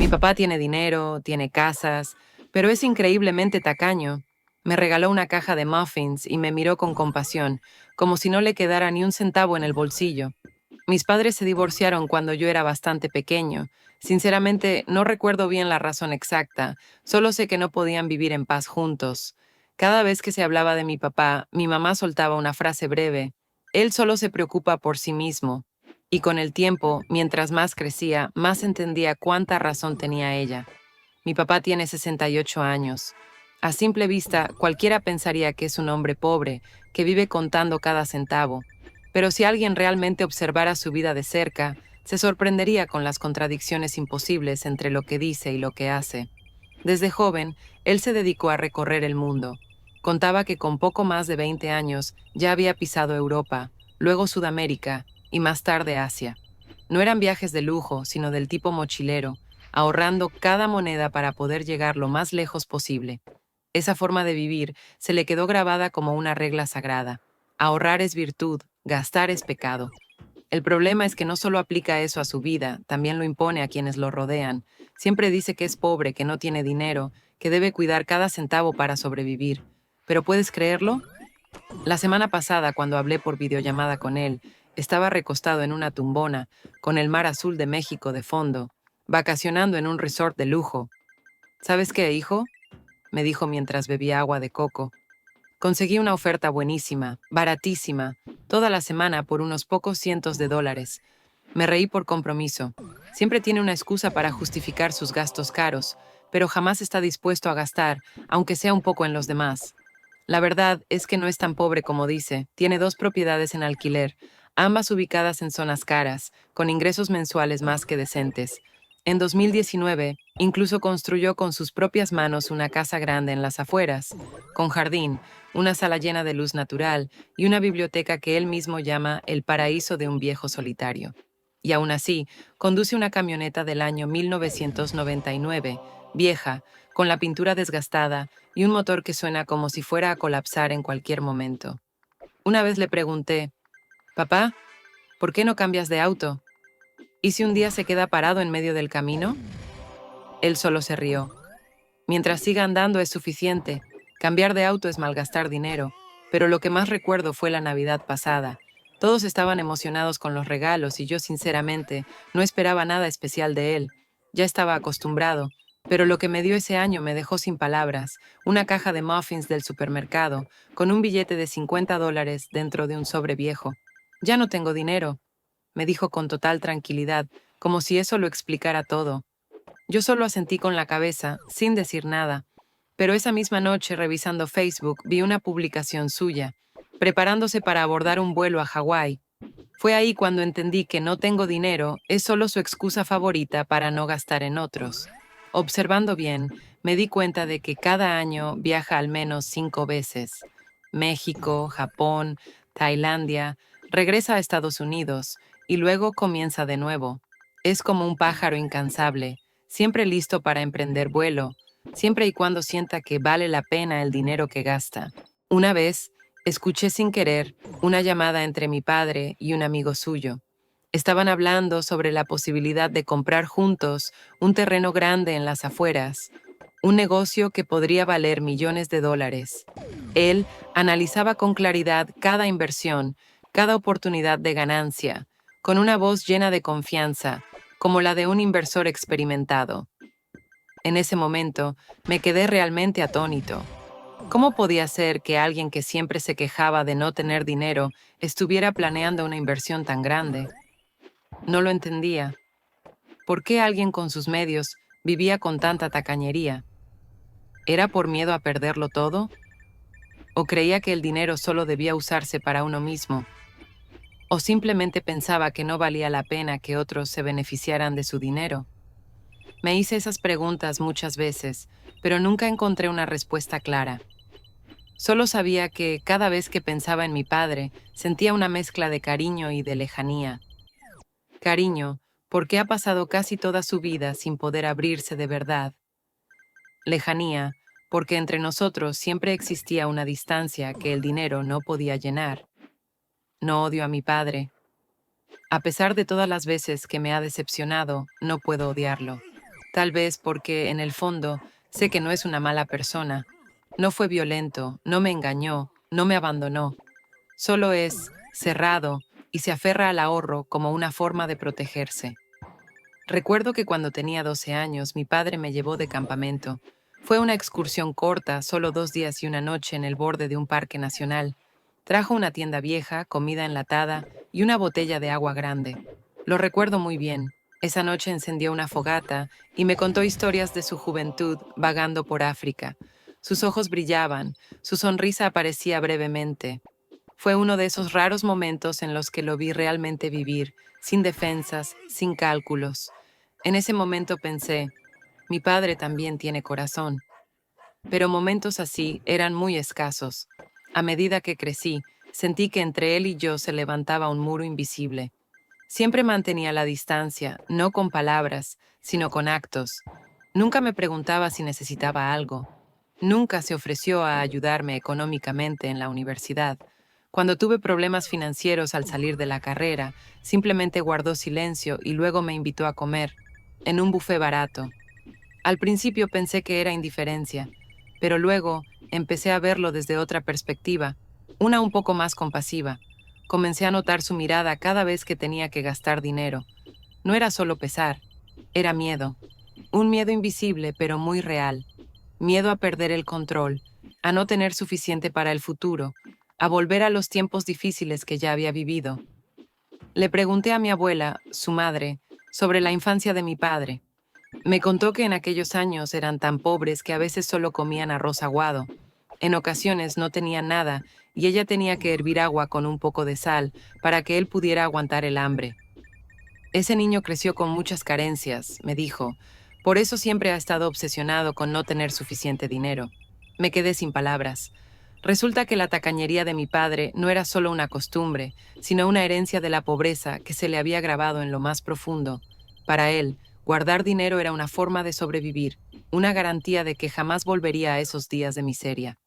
papá tiene dinero, tiene casas, pero es increíblemente tacaño. Me regaló una caja de muffins y me miró con compasión, como si no le quedara ni un centavo en el bolsillo. Mis padres se divorciaron cuando yo era bastante pequeño. Sinceramente, no recuerdo bien la razón exacta, solo sé que no podían vivir en paz juntos. Cada vez que se hablaba de mi papá, mi mamá soltaba una frase breve. Él solo se preocupa por sí mismo. Y con el tiempo, mientras más crecía, más entendía cuánta razón tenía ella. Mi papá tiene 68 años. A simple vista, cualquiera pensaría que es un hombre pobre, que vive contando cada centavo. Pero si alguien realmente observara su vida de cerca, se sorprendería con las contradicciones imposibles entre lo que dice y lo que hace. Desde joven, él se dedicó a recorrer el mundo. Contaba que con poco más de 20 años ya había pisado Europa, luego Sudamérica y más tarde Asia. No eran viajes de lujo, sino del tipo mochilero, ahorrando cada moneda para poder llegar lo más lejos posible. Esa forma de vivir se le quedó grabada como una regla sagrada. Ahorrar es virtud, gastar es pecado. El problema es que no solo aplica eso a su vida, también lo impone a quienes lo rodean. Siempre dice que es pobre, que no tiene dinero, que debe cuidar cada centavo para sobrevivir. ¿Pero puedes creerlo? La semana pasada, cuando hablé por videollamada con él, estaba recostado en una tumbona, con el mar azul de México de fondo, vacacionando en un resort de lujo. ¿Sabes qué, hijo?, me dijo mientras bebía agua de coco. Conseguí una oferta buenísima, baratísima, toda la semana por unos pocos cientos de dólares. Me reí por compromiso. Siempre tiene una excusa para justificar sus gastos caros, pero jamás está dispuesto a gastar, aunque sea un poco en los demás. La verdad es que no es tan pobre como dice. Tiene 2 propiedades en alquiler, ambas ubicadas en zonas caras, con ingresos mensuales más que decentes. En 2019, incluso construyó con sus propias manos una casa grande en las afueras, con jardín, una sala llena de luz natural y una biblioteca que él mismo llama el paraíso de un viejo solitario. Y aún así, conduce una camioneta del año 1999, vieja, con la pintura desgastada y un motor que suena como si fuera a colapsar en cualquier momento. Una vez le pregunté, «Papá, ¿por qué no cambias de auto? ¿Y si un día se queda parado en medio del camino?». Él solo se rió. Mientras siga andando es suficiente. Cambiar de auto es malgastar dinero. Pero lo que más recuerdo fue la Navidad pasada. Todos estaban emocionados con los regalos y yo, sinceramente, no esperaba nada especial de él. Ya estaba acostumbrado. Pero lo que me dio ese año me dejó sin palabras. Una caja de muffins del supermercado, con un billete de $50 dentro de un sobre viejo. «Ya no tengo dinero», me dijo con total tranquilidad, como si eso lo explicara todo. Yo solo asentí con la cabeza, sin decir nada. Pero esa misma noche, revisando Facebook, vi una publicación suya, preparándose para abordar un vuelo a Hawái. Fue ahí cuando entendí que no tengo dinero es solo su excusa favorita para no gastar en otros. Observando bien, me di cuenta de que cada año viaja al menos 5 veces. México, Japón, Tailandia, regresa a Estados Unidos y luego comienza de nuevo. Es como un pájaro incansable, siempre listo para emprender vuelo, siempre y cuando sienta que vale la pena el dinero que gasta. Una vez, escuché sin querer una llamada entre mi padre y un amigo suyo. Estaban hablando sobre la posibilidad de comprar juntos un terreno grande en las afueras, un negocio que podría valer millones de dólares. Él analizaba con claridad cada inversión, cada oportunidad de ganancia, con una voz llena de confianza, como la de un inversor experimentado. En ese momento, me quedé realmente atónito. ¿Cómo podía ser que alguien que siempre se quejaba de no tener dinero estuviera planeando una inversión tan grande? No lo entendía. ¿Por qué alguien con sus medios vivía con tanta tacañería? ¿Era por miedo a perderlo todo? ¿O creía que el dinero solo debía usarse para uno mismo? ¿O simplemente pensaba que no valía la pena que otros se beneficiaran de su dinero? Me hice esas preguntas muchas veces, pero nunca encontré una respuesta clara. Solo sabía que cada vez que pensaba en mi padre, sentía una mezcla de cariño y de lejanía. Cariño, porque ha pasado casi toda su vida sin poder abrirse de verdad. Lejanía, porque entre nosotros siempre existía una distancia que el dinero no podía llenar. No odio a mi padre. A pesar de todas las veces que me ha decepcionado, no puedo odiarlo. Tal vez porque, en el fondo, sé que no es una mala persona. No fue violento, no me engañó, no me abandonó. Solo es cerrado y se aferra al ahorro como una forma de protegerse. Recuerdo que cuando tenía 12 años, mi padre me llevó de campamento. Fue una excursión corta, solo 2 días y una noche en el borde de un parque nacional. Trajo una tienda vieja, comida enlatada y una botella de agua grande. Lo recuerdo muy bien. Esa noche encendió una fogata y me contó historias de su juventud vagando por África. Sus ojos brillaban, su sonrisa aparecía brevemente. Fue uno de esos raros momentos en los que lo vi realmente vivir, sin defensas, sin cálculos. En ese momento pensé, mi padre también tiene corazón. Pero momentos así eran muy escasos. A medida que crecí, sentí que entre él y yo se levantaba un muro invisible. Siempre mantenía la distancia, no con palabras, sino con actos. Nunca me preguntaba si necesitaba algo. Nunca se ofreció a ayudarme económicamente en la universidad. Cuando tuve problemas financieros al salir de la carrera, simplemente guardó silencio y luego me invitó a comer, en un buffet barato. Al principio pensé que era indiferencia, pero luego empecé a verlo desde otra perspectiva, una un poco más compasiva. Comencé a notar su mirada cada vez que tenía que gastar dinero. No era solo pesar, era miedo. Un miedo invisible, pero muy real. Miedo a perder el control, a no tener suficiente para el futuro, a volver a los tiempos difíciles que ya había vivido. Le pregunté a mi abuela, su madre, sobre la infancia de mi padre. Me contó que en aquellos años eran tan pobres que a veces solo comían arroz aguado. En ocasiones no tenían nada y ella tenía que hervir agua con un poco de sal para que él pudiera aguantar el hambre. Ese niño creció con muchas carencias, me dijo. Por eso siempre ha estado obsesionado con no tener suficiente dinero. Me quedé sin palabras. Resulta que la tacañería de mi padre no era solo una costumbre, sino una herencia de la pobreza que se le había grabado en lo más profundo. Para él, guardar dinero era una forma de sobrevivir, una garantía de que jamás volvería a esos días de miseria.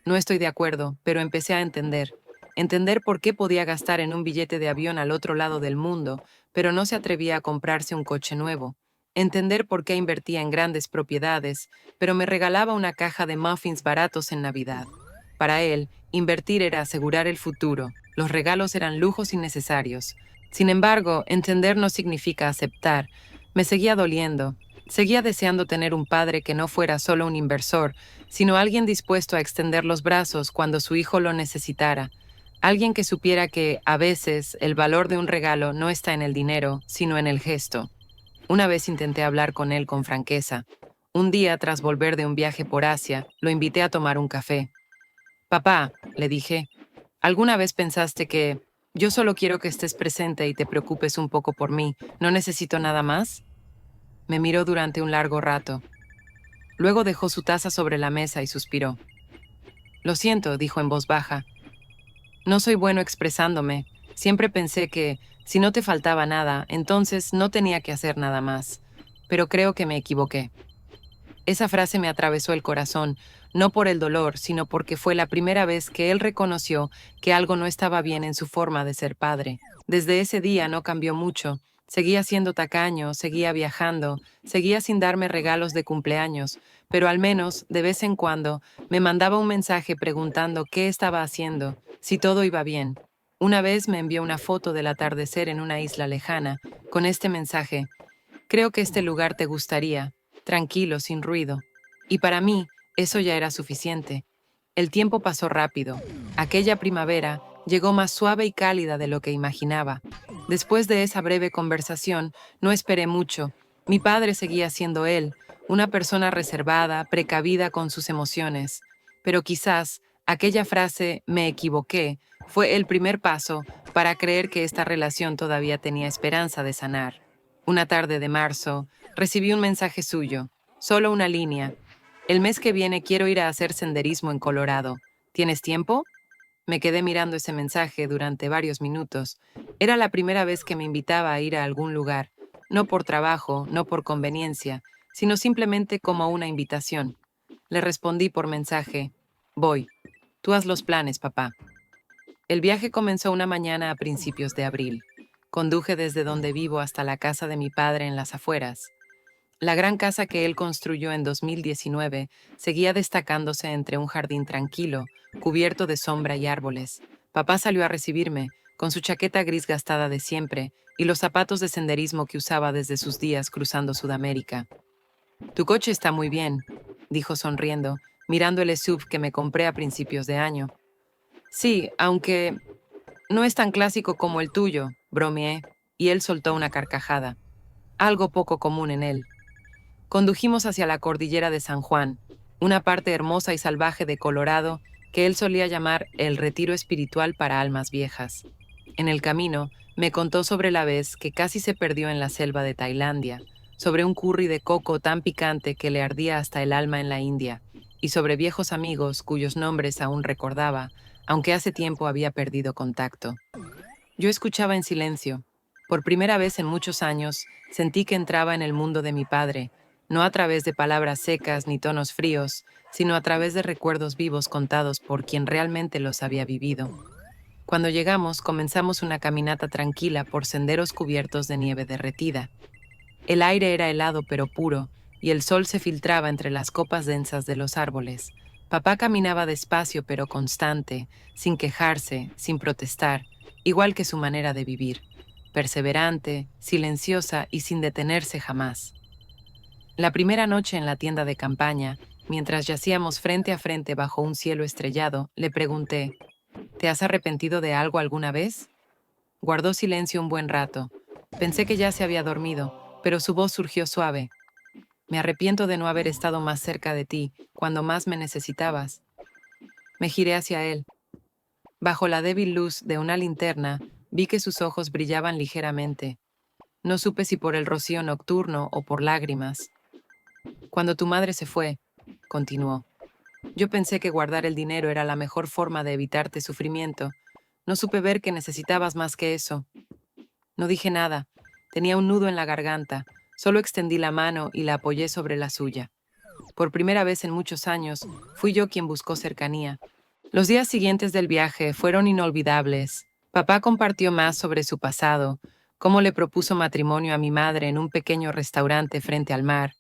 No estoy de acuerdo, pero empecé a entender. Entender por qué podía gastar en un billete de avión al otro lado del mundo, pero no se atrevía a comprarse un coche nuevo. Entender por qué invertía en grandes propiedades, pero me regalaba una caja de muffins baratos en Navidad. Para él, invertir era asegurar el futuro. Los regalos eran lujos innecesarios. Sin embargo, entender no significa aceptar. Me seguía doliendo. Seguía deseando tener un padre que no fuera solo un inversor, sino alguien dispuesto a extender los brazos cuando su hijo lo necesitara. Alguien que supiera que, a veces, el valor de un regalo no está en el dinero, sino en el gesto. Una vez intenté hablar con él con franqueza. Un día, tras volver de un viaje por Asia, lo invité a tomar un café. Papá, le dije, ¿alguna vez pensaste que yo solo quiero que estés presente y te preocupes un poco por mí? ¿No necesito nada más? Me miró durante un largo rato. Luego dejó su taza sobre la mesa y suspiró. Lo siento, dijo en voz baja. No soy bueno expresándome. Siempre pensé que, si no te faltaba nada, entonces no tenía que hacer nada más. Pero creo que me equivoqué. Esa frase me atravesó el corazón, no por el dolor, sino porque fue la primera vez que él reconoció que algo no estaba bien en su forma de ser padre. Desde ese día no cambió mucho. Seguía siendo tacaño, seguía viajando, seguía sin darme regalos de cumpleaños, pero al menos, de vez en cuando, me mandaba un mensaje preguntando qué estaba haciendo, si todo iba bien. Una vez me envió una foto del atardecer en una isla lejana, con este mensaje: creo que este lugar te gustaría, tranquilo, sin ruido. Y para mí, eso ya era suficiente. El tiempo pasó rápido. Aquella primavera llegó más suave y cálida de lo que imaginaba. Después de esa breve conversación, no esperé mucho. Mi padre seguía siendo él, una persona reservada, precavida con sus emociones. Pero quizás aquella frase, me equivoqué, fue el primer paso para creer que esta relación todavía tenía esperanza de sanar. Una tarde de marzo, recibí un mensaje suyo, solo una línea. El mes que viene quiero ir a hacer senderismo en Colorado. ¿Tienes tiempo? Me quedé mirando ese mensaje durante varios minutos. Era la primera vez que me invitaba a ir a algún lugar, no por trabajo, no por conveniencia, sino simplemente como una invitación. Le respondí por mensaje: voy. Tú haz los planes, papá. El viaje comenzó una mañana a principios de abril. Conduje desde donde vivo hasta la casa de mi padre en las afueras. La gran casa que él construyó en 2019 seguía destacándose entre un jardín tranquilo, cubierto de sombra y árboles. Papá salió a recibirme, con su chaqueta gris gastada de siempre y los zapatos de senderismo que usaba desde sus días cruzando Sudamérica. Tu coche está muy bien, dijo sonriendo, mirando el SUV que me compré a principios de año. Sí, aunque no es tan clásico como el tuyo, bromeé, y él soltó una carcajada, algo poco común en él. Condujimos hacia la cordillera de San Juan, una parte hermosa y salvaje de Colorado que él solía llamar el retiro espiritual para almas viejas. En el camino, me contó sobre la vez que casi se perdió en la selva de Tailandia, sobre un curry de coco tan picante que le ardía hasta el alma en la India, y sobre viejos amigos cuyos nombres aún recordaba, aunque hace tiempo había perdido contacto. Yo escuchaba en silencio. Por primera vez en muchos años, sentí que entraba en el mundo de mi padre, no a través de palabras secas ni tonos fríos, sino a través de recuerdos vivos contados por quien realmente los había vivido. Cuando llegamos, comenzamos una caminata tranquila por senderos cubiertos de nieve derretida. El aire era helado pero puro, y el sol se filtraba entre las copas densas de los árboles. Papá caminaba despacio pero constante, sin quejarse, sin protestar, igual que su manera de vivir, perseverante, silenciosa y sin detenerse jamás. La primera noche en la tienda de campaña, mientras yacíamos frente a frente bajo un cielo estrellado, le pregunté, ¿te has arrepentido de algo alguna vez? Guardó silencio un buen rato. Pensé que ya se había dormido, pero su voz surgió suave. Me arrepiento de no haber estado más cerca de ti, cuando más me necesitabas. Me giré hacia él. Bajo la débil luz de una linterna, vi que sus ojos brillaban ligeramente. No supe si por el rocío nocturno o por lágrimas. Cuando tu madre se fue, continuó, yo pensé que guardar el dinero era la mejor forma de evitarte sufrimiento. No supe ver que necesitabas más que eso. No dije nada. Tenía un nudo en la garganta. Solo extendí la mano y la apoyé sobre la suya. Por primera vez en muchos años, fui yo quien buscó cercanía. Los días siguientes del viaje fueron inolvidables. Papá compartió más sobre su pasado, cómo le propuso matrimonio a mi madre en un pequeño restaurante frente al mar,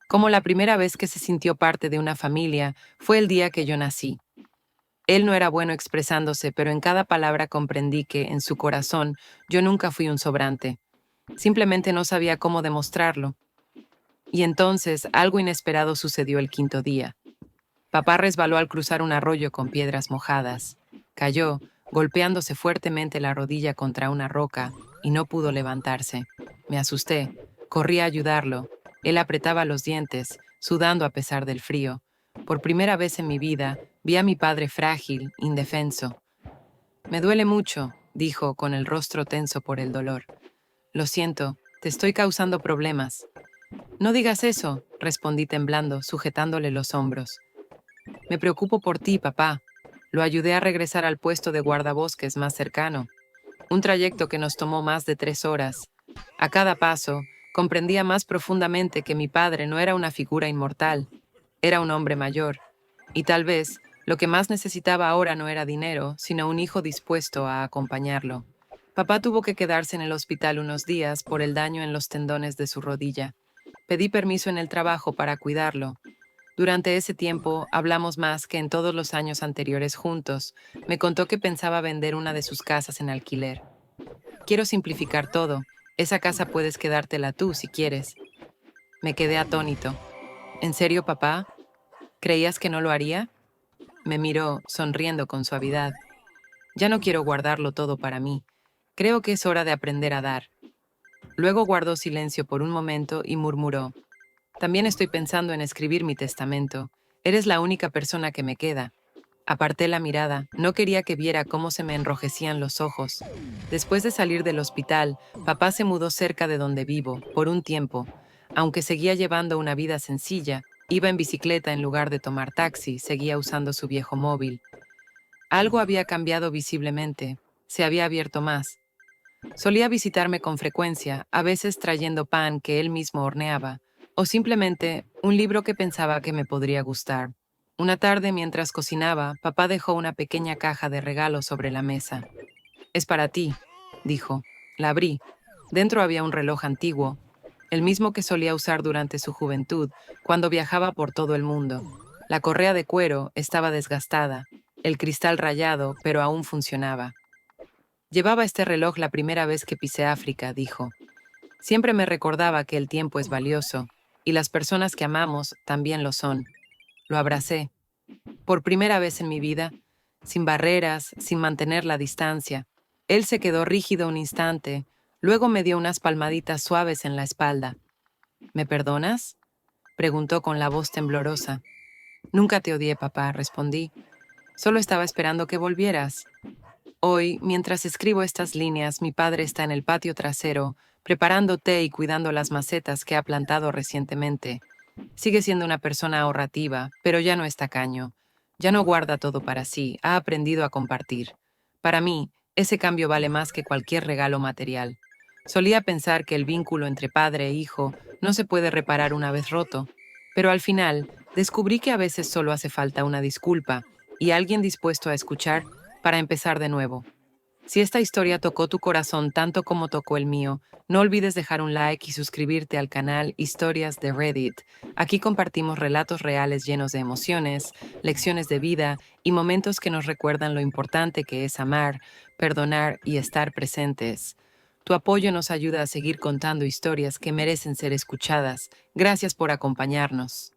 cómo la primera vez que se sintió parte de una familia fue el día que yo nací. Él no era bueno expresándose, pero en cada palabra comprendí que, en su corazón, yo nunca fui un sobrante. Simplemente no sabía cómo demostrarlo. Y entonces algo inesperado sucedió el quinto día. Papá resbaló al cruzar un arroyo con piedras mojadas. Cayó, golpeándose fuertemente la rodilla contra una roca, y no pudo levantarse. Me asusté. Corrí a ayudarlo. Él apretaba los dientes, sudando a pesar del frío. Por primera vez en mi vida, vi a mi padre frágil, indefenso. Me duele mucho, dijo, con el rostro tenso por el dolor. Lo siento, te estoy causando problemas. No digas eso, respondí temblando, sujetándole los hombros. Me preocupo por ti, papá. Lo ayudé a regresar al puesto de guardabosques más cercano, un trayecto que nos tomó más de 3 horas. A cada paso, comprendía más profundamente que mi padre no era una figura inmortal, era un hombre mayor, y tal vez lo que más necesitaba ahora no era dinero, sino un hijo dispuesto a acompañarlo. Papá tuvo que quedarse en el hospital unos días por el daño en los tendones de su rodilla. Pedí permiso en el trabajo para cuidarlo. Durante ese tiempo hablamos más que en todos los años anteriores juntos. Me contó que pensaba vender una de sus casas en alquiler. Quiero simplificar todo. Esa casa puedes quedártela tú si quieres. Me quedé atónito. ¿En serio, papá? ¿Creías que no lo haría? Me miró, sonriendo con suavidad. Ya no quiero guardarlo todo para mí. Creo que es hora de aprender a dar. Luego guardó silencio por un momento y murmuró. También estoy pensando en escribir mi testamento. Eres la única persona que me queda. Aparté la mirada. No quería que viera cómo se me enrojecían los ojos. Después de salir del hospital, papá se mudó cerca de donde vivo, por un tiempo. Aunque seguía llevando una vida sencilla, iba en bicicleta en lugar de tomar taxi, seguía usando su viejo móvil. Algo había cambiado visiblemente. Se había abierto más. Solía visitarme con frecuencia, a veces trayendo pan que él mismo horneaba, o simplemente un libro que pensaba que me podría gustar. Una tarde, mientras cocinaba, papá dejó una pequeña caja de regalos sobre la mesa. Es para ti, dijo. La abrí. Dentro había un reloj antiguo. el mismo que solía usar durante su juventud, cuando viajaba por todo el mundo. La correa de cuero estaba desgastada, el cristal rayado, pero aún funcionaba. Llevaba este reloj la primera vez que pisé África, dijo. Siempre me recordaba que el tiempo es valioso, y las personas que amamos también lo son. Lo abracé. Por primera vez en mi vida, sin barreras, sin mantener la distancia. Él se quedó rígido un instante, luego me dio unas palmaditas suaves en la espalda. ¿Me perdonas?, preguntó con la voz temblorosa. Nunca te odié, papá, respondí. Solo estaba esperando que volvieras. Hoy, mientras escribo estas líneas, mi padre está en el patio trasero, preparando té y cuidando las macetas que ha plantado recientemente. Sigue siendo una persona ahorrativa, pero ya no es tacaño. Ya no guarda todo para sí, ha aprendido a compartir. Para mí, ese cambio vale más que cualquier regalo material. Solía pensar que el vínculo entre padre e hijo no se puede reparar una vez roto, pero al final descubrí que a veces solo hace falta una disculpa y alguien dispuesto a escuchar para empezar de nuevo. Si esta historia tocó tu corazón tanto como tocó el mío, no olvides dejar un like y suscribirte al canal Historias de Reddit. Aquí compartimos relatos reales llenos de emociones, lecciones de vida y momentos que nos recuerdan lo importante que es amar, perdonar y estar presentes. Tu apoyo nos ayuda a seguir contando historias que merecen ser escuchadas. Gracias por acompañarnos.